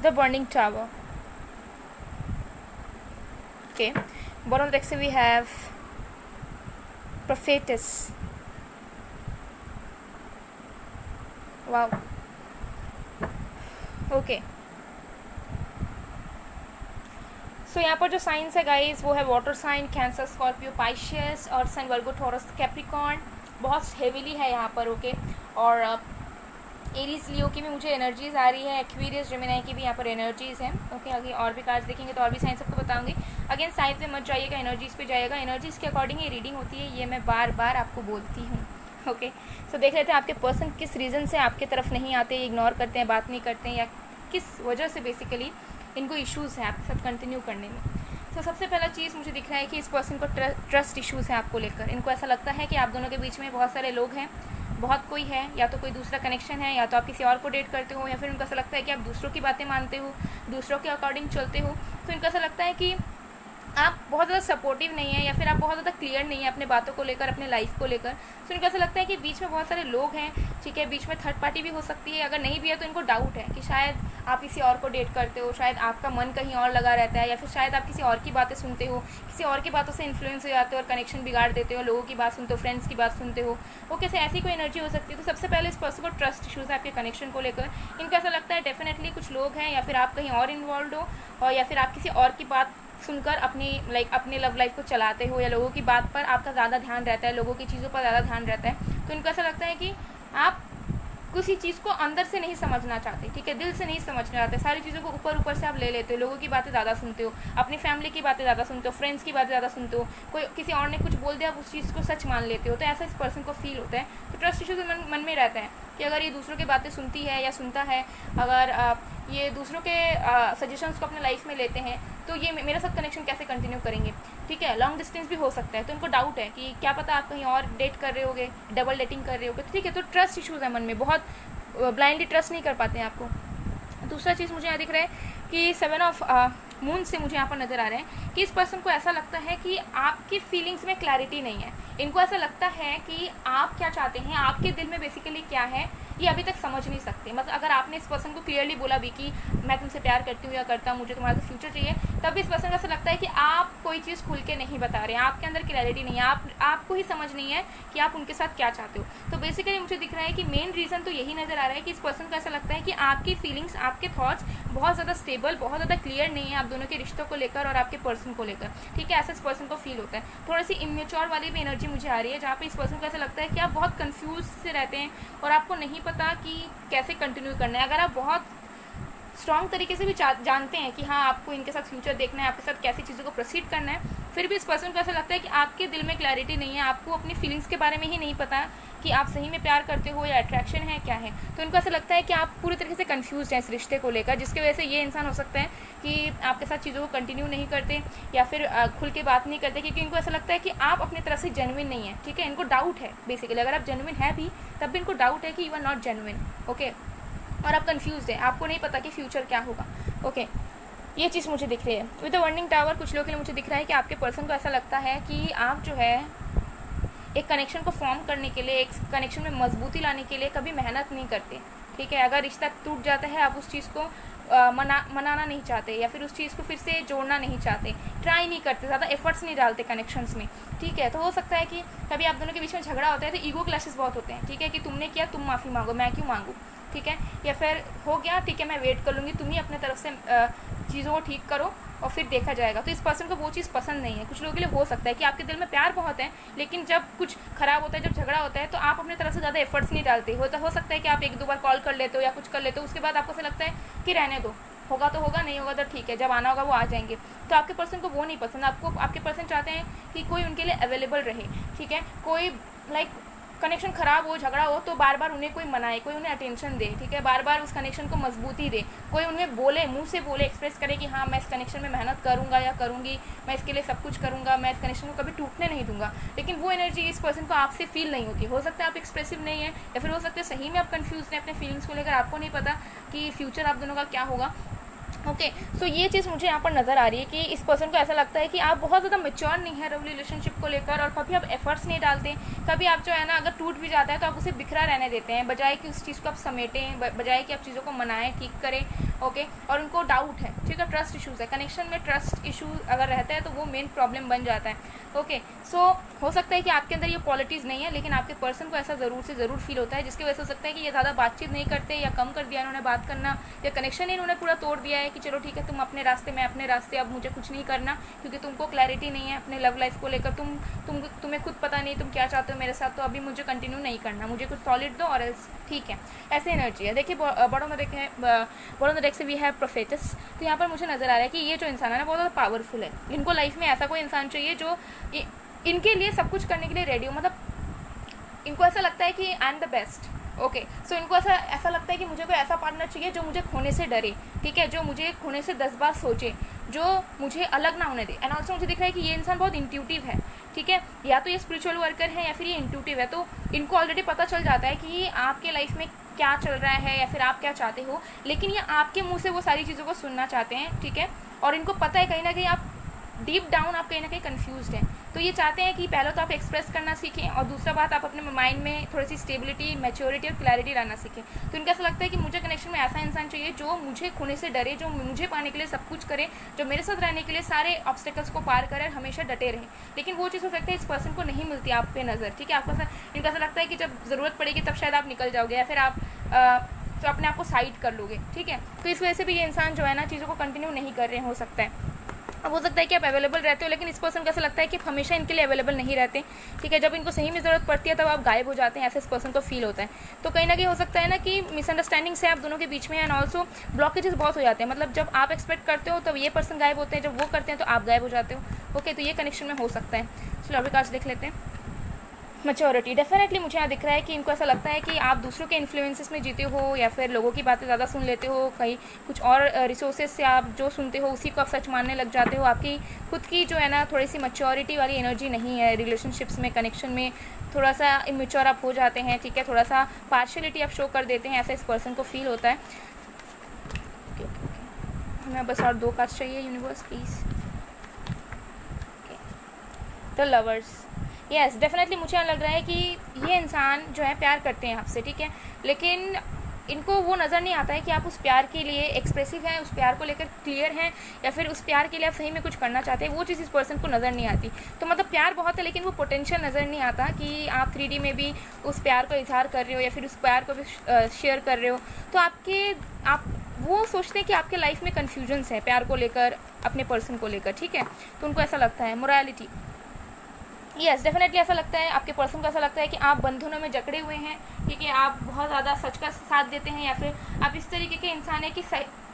Speaker 1: the Burning Tower. Okay, bottom of the deck se we have Prophetess. Wow. Okay so यहाँ पर जो साइंस है गाइस वो है वाटर साइन, कैंसर, स्कॉर्पियो, पाइशियस और सन, वर्गो, टॉरस, कैप्रिकॉर्न. बहुत हेवीली है यहाँ पर. ओके और एरीज, लियो की भी मुझे एनर्जीज आ रही है. एक्वेरियस, जेमिनी की भी यहाँ पर एनर्जीज हैं. ओके आगे और भी कार्ड्स देखेंगे तो और भी साइंस आपको बताऊंगी. अगेन साइंस में मत जाइएगा, एनर्जीज पे जाइएगा. एनर्जीज के अकॉर्डिंग ये रीडिंग होती है, ये मैं बार बार आपको बोलती हूँ. ओके सो देख लेते हैं आपके पर्सन किस रीज़न से आपके तरफ नहीं आते, इग्नोर करते हैं, बात नहीं करते हैं, या किस वजह से बेसिकली इनको इश्यूज़ हैं आपके साथ कंटिन्यू करने में. तो सबसे पहला चीज़ मुझे दिख रहा है कि इस पर्सन को ट्रस्ट इश्यूज़ हैं आपको लेकर. इनको ऐसा लगता है कि आप दोनों के बीच में बहुत सारे लोग हैं, बहुत कोई है, या तो कोई दूसरा कनेक्शन है, या तो आप किसी और को डेट करते हो, या फिर उनको ऐसा लगता है कि आप दूसरों की बातें मानते हो, दूसरों के अकॉर्डिंग चलते हो. तो इनको ऐसा लगता है कि आप बहुत ज़्यादा सपोर्टिव नहीं है, या फिर आप बहुत ज़्यादा क्लियर नहीं है अपने बातों को लेकर, अपने लाइफ को लेकर. तो इनको ऐसा लगता है कि बीच में बहुत सारे लोग हैं, ठीक है, बीच में थर्ड पार्टी भी हो सकती है. अगर नहीं भी है तो इनको डाउट है कि शायद आप किसी और को डेट करते हो, शायद आपका मन कहीं और लगा रहता है, या फिर शायद आप किसी और की बातें सुनते हो, किसी और की बातों से इन्फ्लुएंस हो जाते हो और कनेक्शन बिगाड़ देते हो, लोगों की बात सुनते हो, फ्रेंड्स की बात सुनते हो. वो कैसे ऐसी कोई एनर्जी हो सकती है. तो सबसे पहले इस पर्सन को ट्रस्ट इशूज़ है आपके कनेक्शन को लेकर. इनको ऐसा लगता है डेफिनेटली कुछ लोग हैं, या फिर आप कहीं और इन्वॉल्व हो, और या फिर आप किसी और की बात सुनकर अपनी लव लाइफ को चलाते हो, या लोगों की बात पर आपका ज़्यादा ध्यान रहता है, लोगों की चीज़ों पर ज़्यादा ध्यान रहता है. तो इनको ऐसा लगता है कि आप किसी चीज़ को अंदर से नहीं समझना चाहते, ठीक है, दिल से नहीं समझना चाहते. सारी चीज़ों को ऊपर ऊपर से आप ले लेते हो, लोगों की बातें ज़्यादा सुनते हो, अपनी फैमिली की बातें ज़्यादा सुनते हो, फ्रेंड्स की बातें ज़्यादा सुनते हो, कोई किसी और ने कुछ बोल दिया आप उस चीज़ को सच मान लेते हो. तो ऐसा इस पर्सन को फील होता है. तो ट्रस्ट इशूज़ मन में रहता है कि अगर ये दूसरों की बातें सुनती है या सुनता है, अगर ये दूसरों के सजेशंस को अपने लाइफ में लेते हैं, तो ये मेरे साथ कनेक्शन कैसे कंटिन्यू करेंगे, ठीक है. लॉन्ग डिस्टेंस भी हो सकता है. तो इनको डाउट है कि क्या पता आप कहीं और डेट कर रहे होगे, डबल डेटिंग कर रहे होगे, ठीक है. तो ट्रस्ट इशूज़ है मन में, बहुत ब्लाइंडली ट्रस्ट नहीं कर पाते हैं आपको. दूसरा चीज़ मुझे यहाँ दिख रहा है कि 7 ऑफ मून से मुझे यहाँ पर नज़र आ रहा है कि इस पर्सन को ऐसा लगता है कि आपकी फीलिंग्स में क्लैरिटी नहीं है. इनको ऐसा लगता है कि आप क्या चाहते हैं, आपके दिल में बेसिकली क्या है, ये अभी तक समझ नहीं सकते. मतलब अगर आपने इस पर्सन को क्लियरली बोला भी कि मैं तुमसे प्यार करती हूँ या करता हूँ, मुझे तुम्हारा से फ्यूचर चाहिए, तब भी इस पर्सन को ऐसा लगता है कि आप कोई चीज़ खुल के नहीं बता रहे हैं, आपके अंदर क्लैरिटी नहीं है, आपको ही समझ नहीं है कि आप उनके साथ क्या चाहते हो. तो बेसिकली मुझे दिख रहा है कि मेन रीज़न तो यही नज़र आ रहा है कि इस पर्सन को ऐसा लगता है कि आपकी फीलिंग्स, आपके थॉट्स बहुत ज़्यादा स्टेबल, बहुत ज़्यादा क्लियर नहीं है आप दोनों के रिश्तों को लेकर और आपके पर्सन को लेकर, ठीक है. ऐसा इस पर्सन को फील होता है. थोड़ी सी इमेच्योर वाली भी एनर्जी मुझे आ रही है, जहाँ पे इस पर्सन को ऐसा लगता है कि आप बहुत कंफ्यूज से रहते हैं और आपको नहीं पता कि कैसे कंटिन्यू करना है. अगर आप बहुत स्ट्रॉन्ग तरीके से भी जानते हैं कि हाँ आपको इनके साथ फ्यूचर देखना है, आपके साथ कैसी चीज़ों को प्रोसीड करना है, फिर भी इस पर्सन को ऐसा लगता है कि आपके दिल में क्लैरिटी नहीं है, आपको अपनी फीलिंग्स के बारे में ही नहीं पता कि आप सही में प्यार करते हो या अट्रैक्शन है क्या है. तो इनको ऐसा लगता है कि आप पूरी तरीके से कंफ्यूज हैं इस रिश्ते को लेकर, जिसकी वजह से ये इंसान हो सकता है कि आपके साथ चीज़ों को कंटिन्यू नहीं करते या फिर खुल के बात नहीं करते, क्योंकि इनको ऐसा लगता है कि आप अपनी तरफ से जेन्युइन नहीं है, ठीक है. इनको डाउट है बेसिकली, अगर आप जेन्युइन है भी तब भी इनको डाउट है कि you are not genuine, okay. और आप कंफ्यूज है, आपको नहीं पता कि फ्यूचर क्या होगा, ओके. ये चीज़ मुझे दिख रही है. विद द वर्निंग टावर कुछ लोगों के लिए मुझे दिख रहा है कि आपके पर्सन को ऐसा लगता है कि आप जो है एक कनेक्शन को फॉर्म करने के लिए, एक कनेक्शन में मजबूती लाने के लिए कभी मेहनत नहीं करते, ठीक है. अगर रिश्ता टूट जाता है आप उस चीज़ को मनाना नहीं चाहते, या फिर उस चीज़ को फिर से जोड़ना नहीं चाहते, ट्राई नहीं करते, ज़्यादा एफर्ट्स नहीं डालते कनेक्शंस में, ठीक है. तो हो सकता है कि कभी आप दोनों के बीच में झगड़ा होता है तो ईगो क्लैशेस बहुत होते हैं, ठीक है, कि तुमने किया तुम माफ़ी मांगो, मैं क्यों मांगूँ, ठीक है. या फिर हो गया ठीक है मैं वेट कर लूँगी, तुम ही अपने तरफ से चीज़ों को ठीक करो और फिर देखा जाएगा. तो इस पर्सन को वो चीज़ पसंद नहीं है. कुछ लोगों के लिए हो सकता है कि आपके दिल में प्यार बहुत है, लेकिन जब कुछ ख़राब होता है, जब झगड़ा होता है, तो आप अपनी तरफ से ज़्यादा एफर्ट्स नहीं डालते. हो सकता है कि आप 1-2 बार कॉल कर लेते हो या कुछ कर लेते हो, उसके बाद आपको ऐसा लगता है कि रहने दो, होगा तो होगा, नहीं होगा तो ठीक है, जब आना होगा वो आ जाएंगे. तो आपके पर्सन को वो नहीं पसंद. आपके पर्सन चाहते हैं कि कोई उनके लिए अवेलेबल रहे, ठीक है. कोई कनेक्शन ख़राब हो, झगड़ा हो तो बार बार उन्हें कोई मनाए, कोई उन्हें अटेंशन दे, ठीक है, बार बार उस कनेक्शन को मजबूती दे, कोई उन्हें बोले, मुंह से बोले, एक्सप्रेस करे कि हाँ मैं इस कनेक्शन में मेहनत करूँगा या करूँगी, मैं इसके लिए सब कुछ करूँगा, मैं इस कनेक्शन को कभी टूटने नहीं दूंगा. लेकिन वो एनर्जी इस पर्सन को आपसे फील नहीं होती. हो सकता है आप एक्सप्रेसिव नहीं है, या फिर हो सकता है सही में आप कन्फ्यूज हैं अपने फीलिंग्स को लेकर, आपको नहीं पता कि फ्यूचर आप दोनों का क्या होगा. ओके सो ये चीज़ मुझे यहाँ पर नज़र आ रही है कि इस पर्सन को ऐसा लगता है कि आप बहुत ज़्यादा मैच्योर नहीं है रिलेशनशिप को लेकर, और कभी आप एफर्ट्स नहीं डालते। कभी आप जो है ना, अगर टूट भी जाता है तो आप उसे बिखरा रहने देते हैं, बजाय कि उस चीज़ को आप समेटें, बजाय कि आप चीज़ों को मनाएं, ठीक करें। ओके और उनको डाउट है, ठीक है, ट्रस्ट इशूज़ है, कनेक्शन में ट्रस्ट इशू अगर रहता है तो वो मेन प्रॉब्लम बन जाता है। ओके सो हो सकता है कि आपके अंदर ये क्वालिटीज़ नहीं है, लेकिन आपके पर्सन को ऐसा ज़रूर से ज़रूर फील होता है, जिसकी वजह से हो सकता है कि ये ज़्यादा बातचीत नहीं करते, या कम कर दिया इन्होंने बात करना, या कनेक्शन ही इन्होंने पूरा तोड़ दिया है कि चलो ठीक है तुम अपने रास्ते, मैं अपने रास्ते, अब मुझे कुछ नहीं करना, क्योंकि तुमको क्लैरिटी नहीं है अपने लव लाइफ को लेकर, तुम्हें खुद पता नहीं तुम क्या चाहते हो मेरे साथ, तो अभी मुझे कंटिन्यू नहीं करना, मुझे कुछ सॉलिड दो और एल्स, ठीक है। ऐसे एनर्जी है। देखिए बॉटम ऑफ द डेक से वी हैव प्रोफेटस। तो यहाँ पर मुझे नज़र आ रहा है कि ये जो इंसान है ना बहुत ज़्यादा पावरफुल है। इनको लाइफ में ऐसा कोई इंसान चाहिए जो इनके लिए सब कुछ करने के लिए रेडी हो, मतलब इनको ऐसा लगता है कि I am the best. Okay so इनको ऐसा लगता है कि मुझे कोई ऐसा पार्टनर चाहिए जो मुझे खोने से डरे, ठीक है, जो मुझे खोने से 10 बार सोचे, जो मुझे अलग ना होने दे। एंड ऑल्सो मुझे दिख रहा है कि ये इंसान बहुत इंट्यूटिव है, ठीक है, या तो ये स्पिरिचुअल वर्कर है या फिर ये इंट्यूटिव है। तो इनको ऑलरेडी पता चल जाता है कि आपके लाइफ में क्या चल रहा है या फिर आप क्या चाहते हो, लेकिन ये आपके मुंह से वो सारी चीज़ों को सुनना चाहते हैं, ठीक है। और इनको पता है कहीं ना कहीं आप डीप डाउन आप कहीं ना कहीं कंफ्यूज्ड हैं। तो ये चाहते हैं कि पहले तो आप एक्सप्रेस करना सीखें, और दूसरा बात आप अपने माइंड में थोड़ी सी स्टेबिलिटी, मैच्योरिटी और क्लैरिटी लाना सीखें। तो इनको ऐसा लगता है कि मुझे कनेक्शन में ऐसा इंसान चाहिए जो मुझे खोने से डरे, जो मुझे पाने के लिए सब कुछ करे, जो मेरे साथ रहने के लिए सारे ऑब्स्टेकल्स को पार करे, हमेशा डटे रहे। लेकिन वो चीज़ हो सकता है इस पर्सन को नहीं मिलती आप पे नज़र, ठीक है। आपको इनको ऐसा लगता है कि जब ज़रूरत पड़ेगी तब शायद आप निकल जाओगे, या फिर आप तो अपने आप को साइड कर लोगे, ठीक है। तो इस वजह से भी ये इंसान जो है ना चीज़ों को कंटिन्यू नहीं कर रहे हो सकता है। अब हो सकता है कि आप अवेलेबल रहते हो, लेकिन इस पर्सन को ऐसा लगता है कि हमेशा इनके लिए अवेलेबल नहीं रहते, ठीक है। जब इनको सही में ज़रूरत पड़ती है तब आप गायब हो जाते हैं, ऐसे इस पर्सन को फील होता है। तो कहीं ना कहीं हो सकता है ना कि मिसअंडरस्टैंडिंग से आप दोनों के बीच में, एंड ऑल्सो ब्लॉकेजेस बहुत हो जाते हैं। मतलब जब आप एक्सपेक्ट करते हो तब ये पर्सन गायब होते हैं, जब वो करते हैं तो आप गायब हो जाते हो। ओके तो ये कनेक्शन में हो सकता है। चलो अभी कार्ड्स देख लेते हैं। मैच्योरिटी, डेफिनेटली मुझे यहाँ दिख रहा है कि इनको ऐसा लगता है कि आप दूसरों के इन्फ्लुएंसेस में जीते हो, या फिर लोगों की बातें ज़्यादा सुन लेते हो, कहीं कुछ और रिसोर्सेज से आप जो सुनते हो उसी को आप सच मानने लग जाते हो। आपकी खुद की जो है ना थोड़ी सी मैच्योरिटी वाली एनर्जी नहीं है रिलेशनशिप्स में, कनेक्शन में थोड़ा सा इमेच्योर आप हो जाते हैं, ठीक है, थोड़ा सा पार्शियलिटी आप शो कर देते हैं, ऐसा इस पर्सन को फील होता है। हमें बस और 2 कार्ड्स चाहिए universe please. The lovers, yes definitely मुझे यहाँ लग रहा है कि ये इंसान जो है प्यार करते हैं आपसे, ठीक है, लेकिन इनको वो नज़र नहीं आता है कि आप उस प्यार के लिए एक्सप्रेसिव हैं, उस प्यार को लेकर क्लियर हैं, या फिर उस प्यार के लिए आप सही में कुछ करना चाहते हैं। वो चीज़ इस पर्सन को नज़र नहीं आती। तो मतलब प्यार बहुत है, लेकिन वो पोटेंशियल नज़र नहीं आता कि आप 3D में भी उस प्यार को इजहार कर रहे हो, या फिर उस प्यार को भी शेयर कर रहे हो। तो आप वो सोचते हैं कि आपके लाइफ में कन्फ्यूजन्स है प्यार को लेकर, अपने पर्सन को लेकर, ठीक है। तो उनको ऐसा लगता है मोरालिटी, यस डेफिनेटली ऐसा लगता है, आपके पर्सन को ऐसा लगता है कि आप बंधनों में जकड़े हुए हैं, ठीक है, आप बहुत ज़्यादा सच का साथ देते हैं, या फिर आप इस तरीके के इंसान हैं कि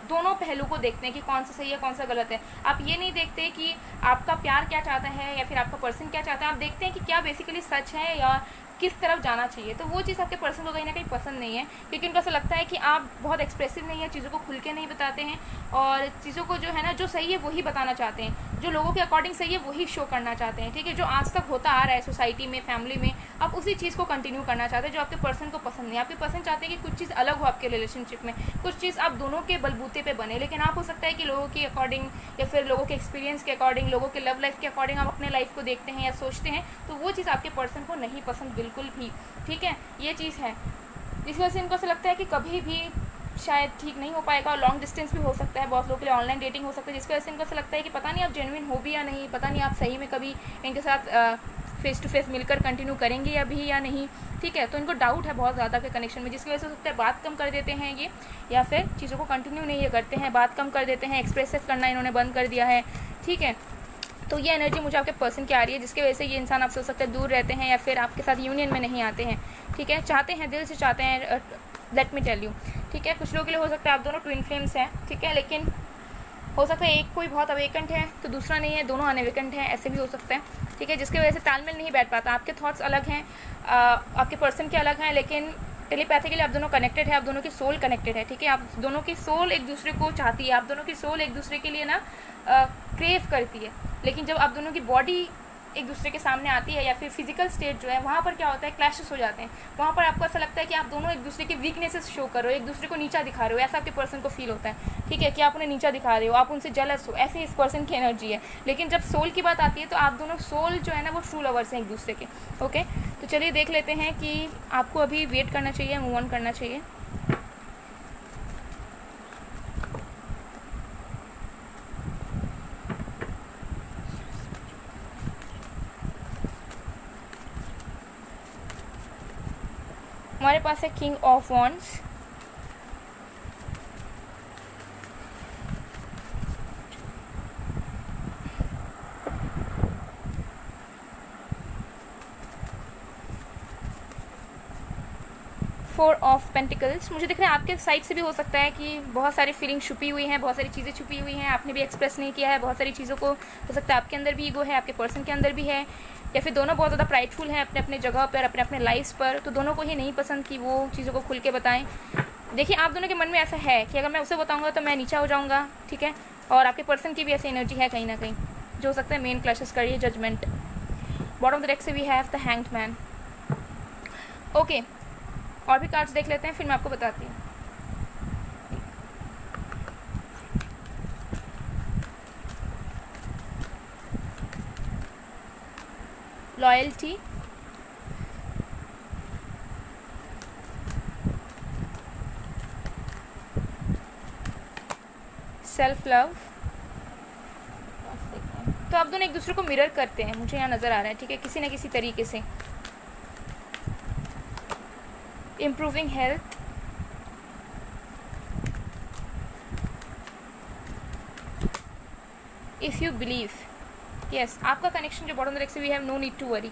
Speaker 1: दोनों पहलू को देखते हैं कि कौन सा सही है कौन सा गलत है। आप ये नहीं देखते कि आपका प्यार क्या चाहता है या फिर आपका पर्सन क्या चाहता है, आप देखते हैं कि क्या बेसिकली सच है या किस तरफ जाना चाहिए। तो वो चीज़ आपके पर्सन को कहीं ना कहीं पसंद नहीं है, क्योंकि उनको ऐसा लगता है कि आप बहुत एक्सप्रेसिव नहीं है, चीज़ों को खुल के नहीं बताते हैं, और चीज़ों को जो है ना जो सही है वही बताना चाहते हैं, जो लोगों के अकॉर्डिंग सही है वही शो करना चाहते हैं, ठीक है। जो आज तक होता आ रहा है सोसाइटी में, फैमिली में, आप उसी चीज़ को कंटिन्यू करना चाहते हैं जो आपके पर्सन को पसंद नहीं। आपके पर्सन चाहते हैं कि कुछ चीज़ अलग हो आपके रिलेशनशिप में, कुछ चीज़ आप दोनों के बलबूते पे बने, लेकिन आप हो सकता है कि लोगों के अकॉर्डिंग या फिर लोगों के एक्सपीरियंस के अकॉर्डिंग, लोगों के लव लाइफ के अकॉर्डिंग आप अपने लाइफ को देखते हैं या सोचते हैं, तो वो चीज़ आपके पर्सन को नहीं पसंद बिल्कुल भी, ठीक है। ये चीज़ है, इस वजह से इनको ऐसा लगता है कि कभी भी शायद ठीक नहीं हो पाएगा, और लॉन्ग डिस्टेंस भी हो सकता है, बहुत लोगों के लिए ऑनलाइन डेटिंग हो सकता है, जिसकी वजह से इनको ऐसा लगता है कि पता नहीं आप जेन्युइन हो भी या नहीं, पता नहीं आप सही में कभी इनके साथ फेस टू फेस मिलकर कंटिन्यू करेंगे या भी या नहीं, ठीक है। तो इनको डाउट है बहुत ज़्यादा के कनेक्शन में, जिसकी वजह से हो सकता है बात कम कर देते हैं ये, या फिर चीज़ों को कंटिन्यू नहीं ये करते हैं, बात कम कर देते हैं, एक्सप्रेसिव करना इन्होंने बंद कर दिया है, ठीक है। तो ये एनर्जी मुझे आपके पर्सन की आ रही है, जिसकी वजह से ये इंसान आपसे हो सकता है दूर रहते हैं, या फिर आपके साथ यूनियन में नहीं आते हैं, ठीक है। चाहते हैं, दिल से चाहते हैं, लेट मी टेल यू, ठीक है। कुछ लोगों के लिए हो सकता है आप दोनों ट्विन फ्लेम्स हैं, ठीक है, लेकिन हो सकता है एक कोई बहुत अवेकेंट है तो दूसरा नहीं है, दोनों अनअवेकेंट हैं, ऐसे भी हो सकता है, ठीक है। जिसकी वजह से तालमेल नहीं बैठ पाता, आपके थॉट्स अलग हैं, आपके पर्सन के अलग हैं, लेकिन टेलीपैथिकली आप दोनों कनेक्टेड है, आप दोनों की सोल कनेक्टेड है, ठीक है। आप दोनों की सोल एक दूसरे को चाहती है, आप दोनों की सोल एक दूसरे के लिए ना क्रेव करती है, लेकिन जब आप दोनों की बॉडी एक दूसरे के सामने आती है या फिर फिजिकल स्टेट जो है वहाँ पर क्या होता है, क्लैशेस हो जाते हैं। वहाँ पर आपको ऐसा लगता है कि आप दोनों एक दूसरे के वीकनेसेस शो कर रहे हो, एक दूसरे को नीचा दिखा रहे हो, ऐसा आपके पर्सन को फील होता है, ठीक है, कि आप उन्हें नीचा दिखा रहे हो, आप उनसे जेलस हो, ऐसे इस पर्सन की एनर्जी है। लेकिन जब सोल की बात आती है तो आप दोनों सोल जो है ना वो ट्रू लवर्स हैं एक दूसरे के। ओके, तो चलिए देख लेते हैं कि आपको अभी वेट करना चाहिए, मूव ऑन करना चाहिए। हमारे पास है king of wands, four of pentacles. मुझे दिख रहा है आपके साइड से भी हो सकता है कि बहुत सारी फीलिंग छुपी हुई हैं, बहुत सारी चीज़ें छुपी हुई हैं, आपने भी एक्सप्रेस नहीं किया है, बहुत सारी चीज़ों को हो सकता है आपके अंदर भी ईगो है, आपके पर्सन के अंदर भी है, या फिर दोनों बहुत ज़्यादा प्राइडफुल हैं अपने अपने जगह पर, अपने अपने लाइफ पर, तो दोनों को ही नहीं पसंद कि वो चीज़ों को खुल के बताएं। देखिए आप दोनों के मन में ऐसा है कि अगर मैं उसे बताऊंगा तो मैं नीचा हो जाऊंगा, ठीक है, और आपके पर्सन की भी ऐसी एनर्जी है कहीं ना कहीं, जो हो सकता है मेन क्लैशेस करिए, judgment. Bottom of the deck से we have the hanged man. Okay, और भी कार्ड्स देख लेते हैं, फिर मैं आपको बताती हूँ। Loyalty, self love. तो आप दोनों एक दूसरे को मिरर करते हैं, मुझे यहाँ नज़र आ रहा है, ठीक है, किसी न किसी तरीके से। Improving health, if you believe, yes, आपका कनेक्शन जो बॉटम ऑफ से we have no need to worry.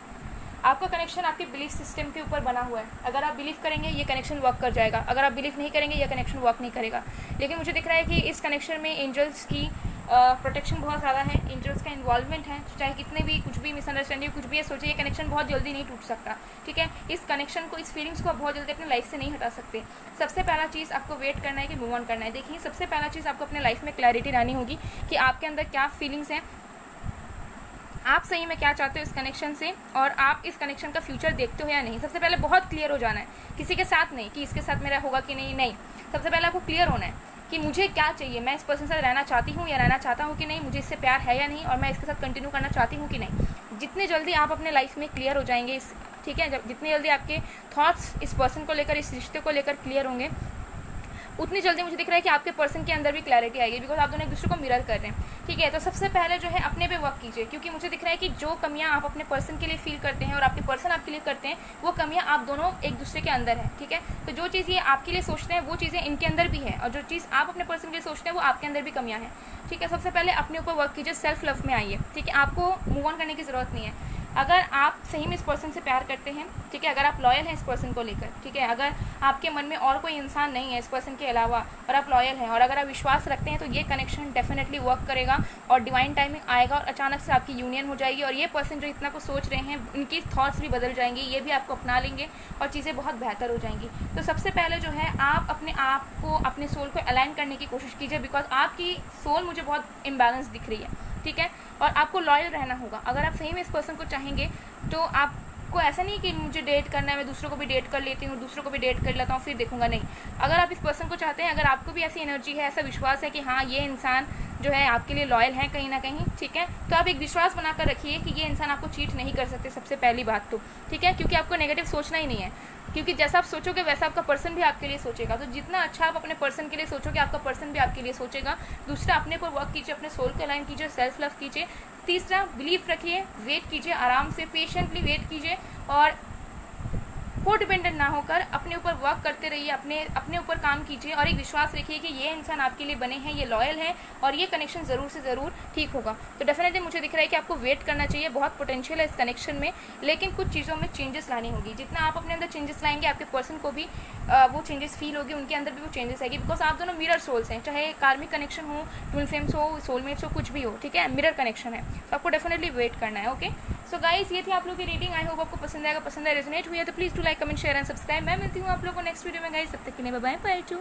Speaker 1: आपका कनेक्शन आपके बिलीफ सिस्टम के ऊपर बना हुआ है। अगर आप बिलीव करेंगे ये कनेक्शन वर्क कर जाएगा, अगर आप बिलीव नहीं करेंगे ये कनेक्शन वर्क नहीं करेगा। लेकिन मुझे दिख रहा है कि इस कनेक्शन में एंजल्स की प्रोटेक्शन बहुत ज़्यादा है, एंजल्स का इन्वॉल्वमेंट है, चाहे कितने भी कुछ भी मिसअंडरस्टैंडिंग कुछ भी है, सोचिए ये कनेक्शन बहुत जल्दी नहीं टूट सकता, ठीक है। इस कनेक्शन को, इस फीलिंग्स को आप बहुत जल्दी अपने लाइफ से नहीं हटा सकते। सबसे पहला चीज़ आपको वेट करना है कि मूव ऑन करना है। देखिए सबसे पहला चीज़ आपको अपने लाइफ में क्लैरिटी लानी होगी कि आपके अंदर क्या फीलिंग्स हैं, आप सही में क्या चाहते हो इस कनेक्शन से, और आप इस कनेक्शन का फ्यूचर देखते हो या नहीं। सबसे पहले बहुत क्लियर हो जाना है, किसी के साथ नहीं कि इसके साथ मेरा होगा कि नहीं, सबसे पहले आपको क्लियर होना है कि मुझे क्या चाहिए, मैं इस पर्सन से रहना चाहती हूँ या रहना चाहता हूँ कि नहीं, मुझे इससे प्यार है या नहीं, और मैं इसके साथ कंटिन्यू करना चाहती हूँ कि नहीं। जितने जल्दी आप अपने लाइफ में क्लियर हो जाएंगे इस, ठीक है, जब जितनी जल्दी आपके थॉट्स इस पर्सन को लेकर, इस रिश्ते को लेकर क्लियर होंगे, उतनी जल्दी मुझे दिख रहा है कि आपके पर्सन के अंदर भी क्लैरिटी आएगी, बिकॉज आप दोनों एक दूसरे को मिरर कर रहे हैं, ठीक है। तो सबसे पहले जो है अपने पे वर्क कीजिए, क्योंकि मुझे दिख रहा है कि जो कमियां आप अपने पर्सन के लिए फील करते हैं और आपके पर्सन आपके लिए करते हैं, वो कमियां आप दोनों एक दूसरे के अंदर है, ठीक है। तो जो चीज़ ये आपके लिए सोचते हैं वो चीज़ें इनके अंदर भी है, और जो चीज़ आप अपने पर्सन के लिए सोचते हैं वो आपके अंदर भी कमियां हैं, ठीक है। सबसे पहले अपने ऊपर वर्क कीजिए, सेल्फ लव में आइए, ठीक है। आपको मूव ऑन करने की ज़रूरत नहीं है। अगर आप सही में इस पर्सन से प्यार करते हैं, ठीक है, अगर आप लॉयल हैं इस पर्सन को लेकर, ठीक है, अगर आपके मन में और कोई इंसान नहीं है इस पर्सन के अलावा और आप लॉयल हैं और अगर आप विश्वास रखते हैं, तो ये कनेक्शन डेफिनेटली वर्क करेगा और डिवाइन टाइमिंग आएगा और अचानक से आपकी यूनियन हो जाएगी। और ये पर्सन जो इतना कुछ सोच रहे हैं उनकी थॉट्स भी बदल जाएंगी, ये भी आपको अपना लेंगे और चीज़ें बहुत बेहतर हो जाएंगी। तो सबसे पहले जो है आप अपने आप को, अपने सोल को अलाइन करने की कोशिश कीजिए, बिकॉज आपकी सोल मुझे बहुत इम्बैलेंस दिख रही है, ठीक है। और आपको लॉयल रहना होगा। अगर आप सही में इस पर्सन को चाहेंगे तो आपको ऐसा नहीं कि मुझे डेट करना है, मैं दूसरों को भी डेट कर लेती हूँ, दूसरों को भी डेट कर लेता हूँ फिर देखूंगा, नहीं। अगर आप इस पर्सन को चाहते हैं, अगर आपको भी ऐसी एनर्जी है, ऐसा विश्वास है कि हाँ ये इंसान जो है आपके लिए लॉयल है कहीं ना कहीं, ठीक है, तो आप एक विश्वास बनाकर रखिए कि ये इंसान आपको चीट नहीं कर सकते, सबसे पहली बात तो, ठीक है। क्योंकि आपको नेगेटिव सोचना ही नहीं है, क्योंकि जैसा आप सोचोगे वैसा आपका पर्सन भी आपके लिए सोचेगा। तो जितना अच्छा आप अपने पर्सन के लिए सोचोगे, आपका पर्सन भी आपके लिए सोचेगा। दूसरा, अपने पर वर्क कीजिए, अपने सोल को अलाइन कीजिए, सेल्फ लव कीजिए। तीसरा, बिलीव रखिए, वेट कीजिए, आराम से पेशेंटली वेट कीजिए और को डिपेंडेंट ना होकर अपने ऊपर वर्क करते रहिए, अपने ऊपर काम कीजिए और एक विश्वास रखिए कि ये इंसान आपके लिए बने हैं, ये लॉयल है और ये कनेक्शन ज़रूर से ज़रूर ठीक होगा। तो डेफिनेटली मुझे दिख रहा है कि आपको वेट करना चाहिए, बहुत पोटेंशियल है इस कनेक्शन में, लेकिन कुछ चीज़ों में चेंजेस लानी होगी। जितना आप अपने अंदर चेंजेस लाएंगे, आपके पर्सन को भी वो चेंजेस फील होगी, उनके अंदर भी वो चेंजेस आएगी, बिकॉज आप दोनों मिरर सोल्स हैं, चाहे कार्मिक कनेक्शन हो, ट्विन फ्लेम्स हो, सोलमेट्स हो, कुछ भी हो, ठीक है, मिरर कनेक्शन है। तो आपको डेफिनेटली वेट करना है। ओके, सो गाइस, ये थी आप लोग की रीडिंग। आई होप आपको पसंद आएगा, पसंद है, रेजोनेट हुई है तो please to like, comment, share and subscribe. मैं मिलती हूँ आप लोगों को नेक्स्ट वीडियो में गाइस, तब तक के लिए बाय बाय, बाय टू।